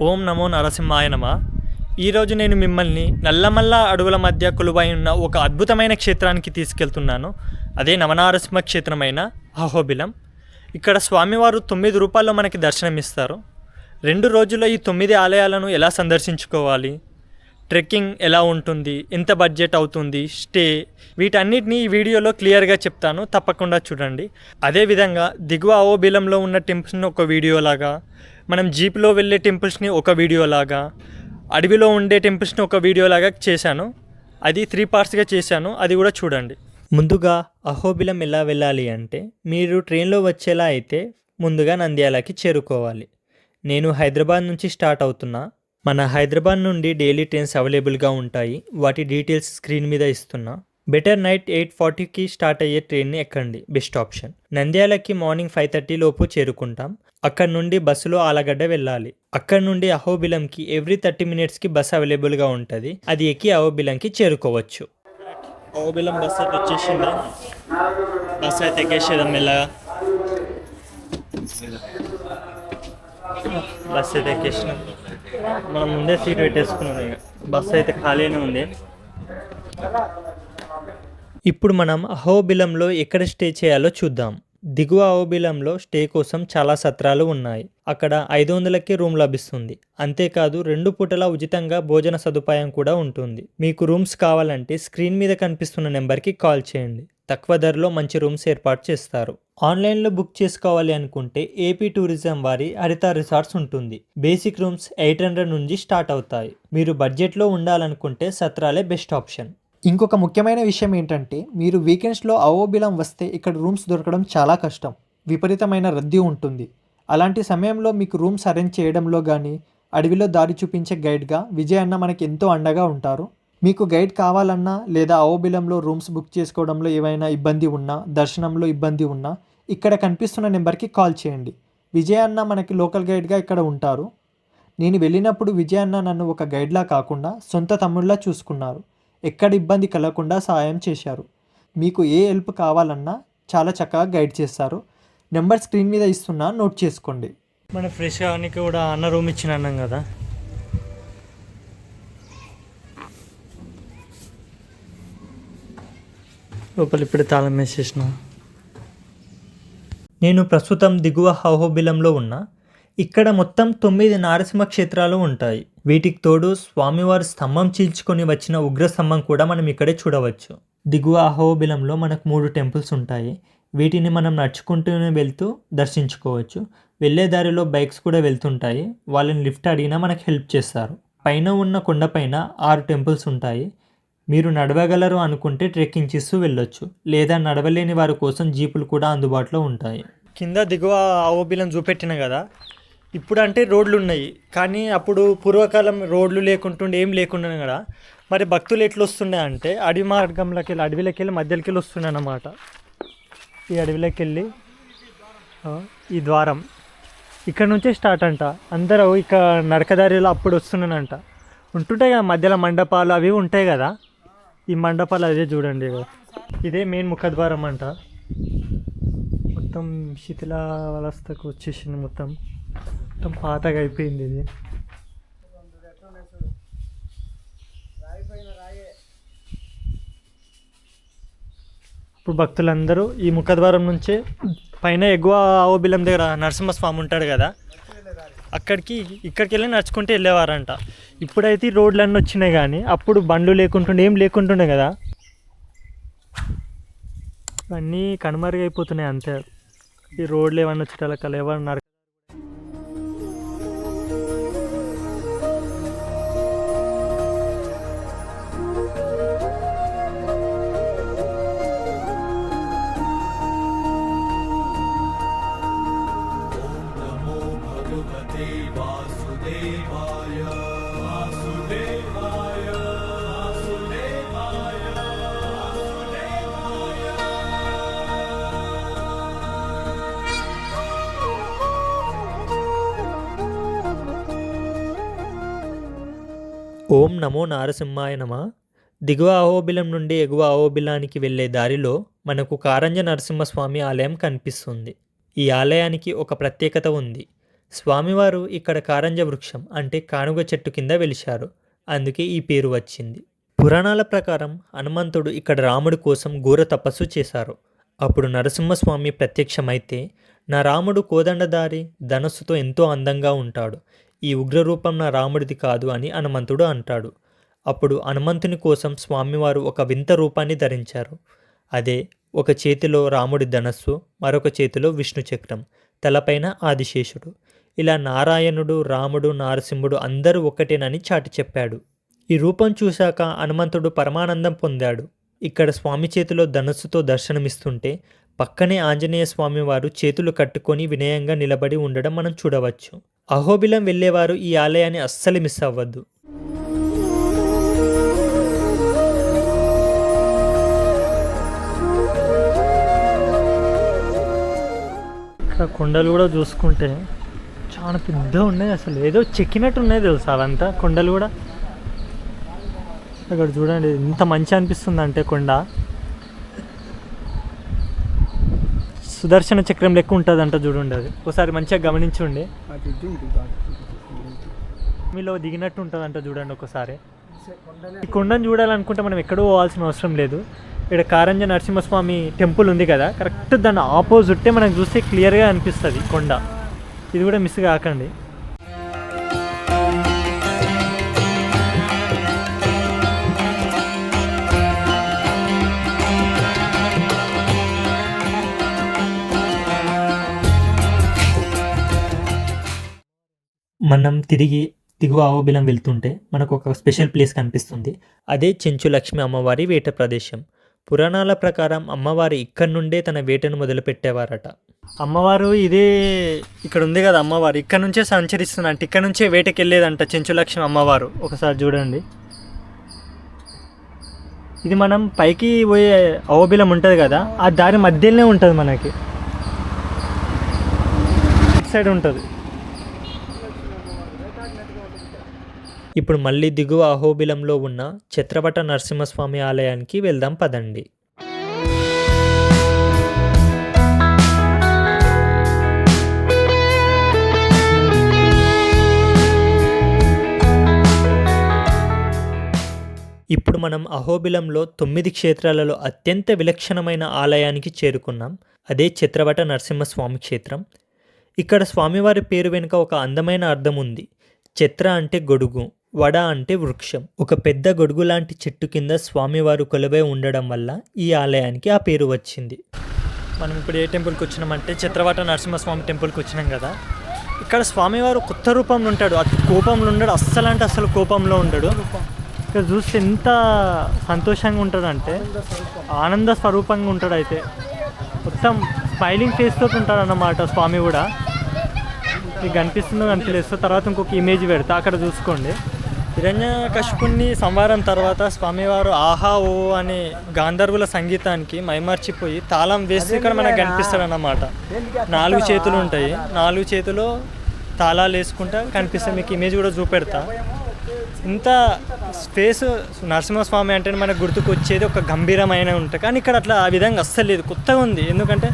ఓం నమో నరసింహాయ నమ. ఈరోజు నేను మిమ్మల్ని నల్లమల్ల అడవుల మధ్య కొలువై ఉన్న ఒక అద్భుతమైన క్షేత్రానికి తీసుకెళ్తున్నాను. అదే నవనారసింహ క్షేత్రమైన అహోబిలం. ఇక్కడ స్వామివారు 9 రూపాల్లో మనకి దర్శనమిస్తారు. 2 రోజుల్లో ఈ 9 ఆలయాలను ఎలా సందర్శించుకోవాలి, ట్రెక్కింగ్ ఎలా ఉంటుంది, ఎంత బడ్జెట్ అవుతుంది, స్టే, వీటన్నిటిని ఈ వీడియోలో క్లియర్గా చెప్తాను. తప్పకుండా చూడండి. అదేవిధంగా దిగువ అహోబిలంలో ఉన్న టెంపుల్స్ని ఒక వీడియోలాగా, మనం జీప్లో వెళ్ళే టెంపుల్స్ని ఒక వీడియోలాగా, అడవిలో ఉండే టెంపుల్స్ని ఒక వీడియోలాగా చేశాను. అది 3 పార్ట్స్గా చేశాను. అది కూడా చూడండి. ముందుగా అహోబిలం ఎలా వెళ్ళాలి అంటే, మీరు ట్రైన్లో వచ్చేలా అయితే ముందుగా నంద్యాలకి చేరుకోవాలి. నేను హైదరాబాద్ నుంచి స్టార్ట్ అవుతున్నా. మన హైదరాబాద్ నుండి డైలీ ట్రైన్స్ అవైలబుల్గా ఉంటాయి. వాటి డీటెయిల్స్ స్క్రీన్ మీద ఇస్తున్నా. బెటర్ నైట్ 8:40కి స్టార్ట్ అయ్యే ట్రైన్ని ఎక్కండి, బెస్ట్ ఆప్షన్. నంద్యాలకి మార్నింగ్ 5:30 లోపు చేరుకుంటాం. అక్కడ నుండి బస్సులో ఆలగడ్డ వెళ్ళాలి. అక్కడ నుండి అహోబిలంకి ఎవ్రీ 30 మినిట్స్కి బస్ అవైలబుల్గా ఉంటుంది. అది ఎక్కి అహోబిలంకి చేరుకోవచ్చు. అహోబిలం బస్ అయితే వచ్చేసింది. బస్ అయితే ఎక్కేసేదాం మెల్లగా. బస్ అయితే ఎక్కేసినాం. మనం ముందే సీట్ పెట్టేసుకున్నాం. ఇక బస్ అయితే ఖాళీనే ఉంది. ఇప్పుడు మనం అహోబిలంలో ఎక్కడ స్టే చేయాలో చూద్దాం. దిగువ అహోబిలంలో స్టే కోసం చాలా సత్రాలు ఉన్నాయి. అక్కడ 500కి రూమ్ లభిస్తుంది. అంతేకాదు 2 పూటలా ఉచితంగా భోజన సదుపాయం కూడా ఉంటుంది. మీకు రూమ్స్ కావాలంటే స్క్రీన్ మీద కనిపిస్తున్న నెంబర్కి కాల్ చేయండి. తక్కువ ధరలో మంచి రూమ్స్ ఏర్పాటు చేస్తారు. ఆన్లైన్లో బుక్ చేసుకోవాలి అనుకుంటే ఏపీ టూరిజం వారి హరిత రిసార్ట్స్ ఉంటుంది. బేసిక్ రూమ్స్ 800 నుంచి స్టార్ట్ అవుతాయి. మీరు బడ్జెట్లో ఉండాలనుకుంటే సత్రాలే బెస్ట్ ఆప్షన్. ఇంకొక ముఖ్యమైన విషయం ఏంటంటే, మీరు వీకెండ్స్లో అహోబిలం వస్తే ఇక్కడ రూమ్స్ దొరకడం చాలా కష్టం. విపరీతమైన రద్దీ ఉంటుంది. అలాంటి సమయంలో మీకు రూమ్స్ అరేంజ్ చేయడంలో కానీ, అడవిలో దారి చూపించే గైడ్గా విజయ్ అన్న మనకి ఎంతో అండగా ఉంటారు. మీకు గైడ్ కావాలన్నా లేదా అహోబిలంలో రూమ్స్ బుక్ చేసుకోవడంలో ఏమైనా ఇబ్బంది ఉన్నా, దర్శనంలో ఇబ్బంది ఉన్నా ఇక్కడ కనిపిస్తున్న నెంబర్కి కాల్ చేయండి. విజయ్ అన్న మనకి లోకల్ గైడ్గా ఇక్కడ ఉంటారు. నేను వెళ్ళినప్పుడు విజయ్ అన్న నన్ను ఒక గైడ్లా కాకుండా సొంత తమ్ముళ్ళలా చూసుకున్నారు. ఎక్కడ ఇబ్బంది కలగకుండా సహాయం చేశారు. మీకు ఏ హెల్ప్ కావాలన్నా చాలా చక్కగా గైడ్ చేస్తారు. నెంబర్ స్క్రీన్ మీద ఇస్తున్నా, నోట్ చేసుకోండి. మన ఫ్రెష్ అవడానికి కూడా అన్న రూమ్ ఇచ్చిన అన్నాం కదా. లోపల ఇప్పుడు తాళం వేసేసిన. నేను ప్రస్తుతం దిగువ అహోబిలంలో ఉన్నా. ఇక్కడ మొత్తం 9 నారసింహ క్షేత్రాలు ఉంటాయి. వీటికి తోడు స్వామివారి స్తంభం చీల్చుకొని వచ్చిన ఉగ్ర స్తంభం కూడా మనం ఇక్కడే చూడవచ్చు. దిగువ అహోబిలంలో మనకు 3 టెంపుల్స్ ఉంటాయి. వీటిని మనం నడుచుకుంటూనే వెళ్తూ దర్శించుకోవచ్చు. వెళ్ళే దారిలో బైక్స్ కూడా వెళ్తుంటాయి. వాళ్ళని లిఫ్ట్ అడిగినా మనకు హెల్ప్ చేస్తారు. పైన ఉన్న కొండపైన 6 టెంపుల్స్ ఉంటాయి. మీరు నడవగలరు అనుకుంటే ట్రెక్కింగ్ చేస్తూ వెళ్ళొచ్చు, లేదా నడవలేని వారి కోసం జీపులు కూడా అందుబాటులో ఉంటాయి. కింద దిగువ అహోబిలం చూపెట్టిన కదా. ఇప్పుడు అంటే రోడ్లు ఉన్నాయి, కానీ అప్పుడు పూర్వకాలం రోడ్లు లేకుంటుండే, ఏం లేకుండా కదా. మరి భక్తులు ఎట్లా వస్తుండే అంటే అడవి మార్గంలోకి వెళ్ళి, అడవిలోకి వెళ్ళి మధ్యలోకి వెళ్ళి వస్తుండే అన్నమాట. ఈ అడవిలోకి వెళ్ళి ఈ ద్వారం ఇక్కడ నుంచే స్టార్ట్ అంట. అందరూ ఇక నడకదారిలో అప్పుడు వస్తున్నానంట. ఉంటుంటాయి కదా మధ్యలో మండపాలు అవి ఉంటాయి కదా. ఈ మండపాలు అదే చూడండి. ఇదే మెయిన్ ముఖద్వారం అంట. మొత్తం శిథిలావస్థకు వచ్చేసింది. మొత్తం పాతగా అయిపోయింది ఇది. ఇప్పుడు భక్తులందరూ ఈ ముఖద్వారం నుంచే పైన ఎగువ అహోబిలం దగ్గర నరసింహస్వామి ఉంటాడు కదా, ఇక్కడికి వెళ్ళి నడుచుకుంటూ వెళ్ళేవారంట. ఇప్పుడైతే రోడ్లు అన్నీ వచ్చినాయి, కానీ అప్పుడు బండ్లు లేకుంటుండే, ఏం లేకుంటుండే కదా. అన్నీ కనుమరుగైపోతున్నాయి అంతే. ఈ రోడ్లు ఏమన్నా వచ్చేటలా ఎవరు ఓం నమో నారసింహాయ నమ. దిగువ అహోబిలం నుండి ఎగువ అహోబిలానికి వెళ్ళే దారిలో మనకు కారంజ నరసింహస్వామి ఆలయం కనిపిస్తుంది. ఈ ఆలయానికి ఒక ప్రత్యేకత ఉంది. స్వామివారు ఇక్కడ కారంజ వృక్షం అంటే కానుగ చెట్టు కింద వెలిశారు. అందుకే ఈ పేరు వచ్చింది. పురాణాల ప్రకారం హనుమంతుడు ఇక్కడ రాముడి కోసం ఘోర తపస్సు చేశారు. అప్పుడు నరసింహస్వామి ప్రత్యక్షమైతే, నా రాముడు కోదండధారి ధనస్సుతో ఎంతో అందంగా ఉంటాడు, ఈ ఉగ్రరూపం నా రాముడిది కాదు అని హనుమంతుడు అంటాడు. అప్పుడు హనుమంతుని కోసం స్వామివారు ఒక వింత రూపాన్ని ధరించారు. అదే ఒక చేతిలో రాముడి ధనస్సు, మరొక చేతిలో విష్ణు చక్రం, తలపైన ఆదిశేషుడు. ఇలా నారాయణుడు, రాముడు, నారసింహుడు అందరూ ఒక్కటేనని చాటి చెప్పాడు. ఈ రూపం చూశాక హనుమంతుడు పరమానందం పొందాడు. ఇక్కడ స్వామి చేతిలో ధనస్సుతో దర్శనమిస్తుంటే పక్కనే ఆంజనేయ స్వామి వారు చేతులు కట్టుకొని వినయంగా నిలబడి ఉండడం మనం చూడవచ్చు. అహోబిలం వెళ్ళేవారు ఈ ఆలయాన్ని అస్సలు మిస్ అవ్వద్దు. ఇక్కడ కొండలు కూడా చూసుకుంటే చాలా పెద్ద ఉన్నాయి, అసలు ఏదో చెక్కినట్టు ఉన్నాయి తెలుసా అవంతా కొండలు కూడా. అక్కడ చూడండి ఎంత మంచి అనిపిస్తుంది అంటే కొండ సుదర్శన చక్రం లెక్క ఉంటుంది అంట చూడండి. అది ఒకసారి మంచిగా గమనించుండి, మీలో దిగినట్టు ఉంటుంది అంట చూడండి ఒకసారి. ఈ కొండను చూడాలనుకుంటే మనం ఎక్కడో పోవాల్సిన అవసరం లేదు. ఇక్కడ కారంజ నరసింహస్వామి టెంపుల్ ఉంది కదా, కరెక్ట్ దాని ఆపోజిట్టే మనకు చూస్తే క్లియర్గా అనిపిస్తుంది కొండ. ఇది కూడా మిస్ కాకండి. మనం తిరిగి దిగువ అహోబిలం వెళ్తుంటే మనకు ఒక స్పెషల్ ప్లేస్ కనిపిస్తుంది. అదే చెంచు లక్ష్మి అమ్మవారి వేట ప్రదేశం. పురాణాల ప్రకారం అమ్మవారు ఇక్కడి నుండే తన వేటను మొదలుపెట్టేవారట. అమ్మవారు ఇదే ఇక్కడ ఉంది కదా, అమ్మవారు ఇక్కడ నుంచే సంచరిస్తుందంట, ఇక్కడ నుంచే వేటకి వెళ్ళేదంట చెంచు లక్ష్మి అమ్మవారు. ఒకసారి చూడండి, ఇది మనం పైకి పోయే అహోబిలం ఉంటుంది కదా, ఆ దారి మధ్యలోనే ఉంటుంది, మనకి ఇటు సైడ్ ఉంటుంది. ఇప్పుడు మళ్ళీ దిగువ అహోబిలంలో ఉన్న ఛత్రవట నరసింహస్వామి ఆలయానికి వెళ్దాం పదండి. ఇప్పుడు మనం అహోబిలంలో 9 క్షేత్రాలలో అత్యంత విలక్షణమైన ఆలయానికి చేరుకున్నాం. అదే ఛత్రవట నరసింహస్వామి క్షేత్రం. ఇక్కడ స్వామివారి పేరు వెనుక ఒక అందమైన అర్థం ఉంది. ఛత్ర అంటే గొడుగు, వడ అంటే వృక్షం. ఒక పెద్ద గొడుగు లాంటి చెట్టు కింద స్వామివారు కొలువై ఉండడం వల్ల ఈ ఆలయానికి ఆ పేరు వచ్చింది. మనం ఇప్పుడు ఏ టెంపుల్కి వచ్చినామంటే ఛత్రవట నరసింహస్వామి టెంపుల్కి వచ్చినాం కదా. ఇక్కడ స్వామివారు కొత్త రూపంలో ఉంటాడు, అది కోపంలో ఉండడు, అస్సలు అంటే అస్సలు కోపంలో ఉండడు. ఇక్కడ చూస్తే ఎంత సంతోషంగా ఉంటాడంటే ఆనంద స్వరూపంగా ఉంటాడు. అయితే మొత్తం స్మైలింగ్ ఫేస్తో ఉంటాడు అన్నమాట స్వామి కూడా. మీకు కనిపిస్తుందో కనిపించలేదు, తర్వాత ఇంకొక ఇమేజ్ పెడతా, అక్కడ చూసుకోండి. హిరణ్యకశిపుని సంహారం తర్వాత స్వామివారు ఆహా ఓ అనే గాంధర్వుల సంగీతానికి మైమర్చిపోయి తాళం వేసి ఇక్కడ మనకు కనిపిస్తాడు అన్నమాట. 4 చేతులు ఉంటాయి, 4 చేతులు తాళాలు వేసుకుంటా కనిపిస్తాయి. మీకు ఇమేజ్ కూడా చూపెడతా. ఇంత స్పేస్ నరసింహస్వామి అంటే మనకు గుర్తుకు వచ్చేది ఒక గంభీరమైన ఉంటుంది, కానీ ఇక్కడ అట్లా ఆ విధంగా అస్సలు లేదు, కొత్తగా ఉంది. ఎందుకంటే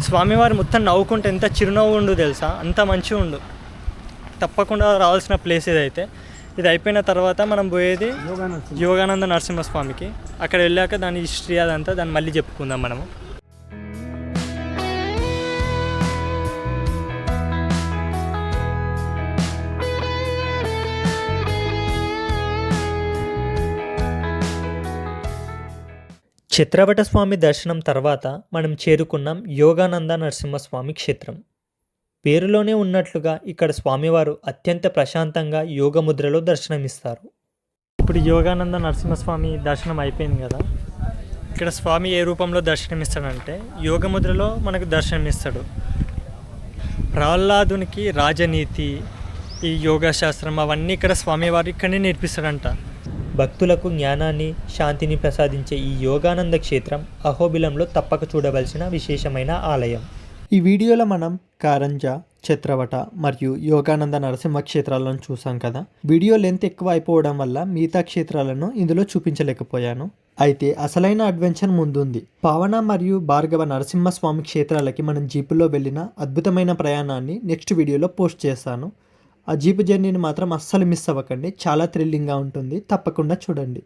స్వామివారు మొత్తం నవ్వుకుంటే ఎంత చిరునవ్వు ఉండు తెలుసా, అంత మంచిగా ఉండు. తప్పకుండా రావాల్సిన ప్లేస్ ఇదైతే. ఇది అయిపోయిన తర్వాత మనం పోయేది యోగానంద నరసింహస్వామికి. అక్కడ వెళ్ళాక దాని హిస్టరీ అదంతా దాన్ని మళ్ళీ చెప్పుకుందాం మనము. ఛత్రవట స్వామి దర్శనం తర్వాత మనం చేరుకున్నాం యోగానంద నరసింహస్వామి క్షేత్రం. పేరులోనే ఉన్నట్లుగా ఇక్కడ స్వామివారు అత్యంత ప్రశాంతంగా యోగముద్రలో దర్శనమిస్తారు. ఇప్పుడు యోగానంద నరసింహస్వామి దర్శనం అయిపోయింది కదా. ఇక్కడ స్వామి ఏ రూపంలో దర్శనమిస్తాడంటే యోగముద్రలో మనకు దర్శనమిస్తాడు. ప్రహ్లాదునికి రాజనీతి, ఈ యోగా శాస్త్రం అవన్నీ ఇక్కడ స్వామివారు ఇక్కడనే నేర్పిస్తాడంట. భక్తులకు జ్ఞానాన్ని, శాంతిని ప్రసాదించే ఈ యోగానంద క్షేత్రం అహోబిలంలో తప్పక చూడవలసిన విశేషమైన ఆలయం. ఈ వీడియోలో మనం కారంజ, ఛత్రవట మరియు యోగానంద నరసింహ క్షేత్రాలను చూసాం కదా. వీడియో లెంత్ ఎక్కువ అయిపోవడం వల్ల మిగతా క్షేత్రాలను ఇందులో చూపించలేకపోయాను. అయితే అసలైన అడ్వెంచర్ ముందుంది. పావన మరియు భార్గవ నరసింహస్వామి క్షేత్రాలకి మనం జీపులో వెళ్ళిన అద్భుతమైన ప్రయాణాన్ని నెక్స్ట్ వీడియోలో పోస్ట్ చేస్తాను. ఆ జీపు జర్నీని మాత్రం అస్సలు మిస్ అవ్వకండి. చాలా థ్రిల్లింగ్గా ఉంటుంది. తప్పకుండా చూడండి.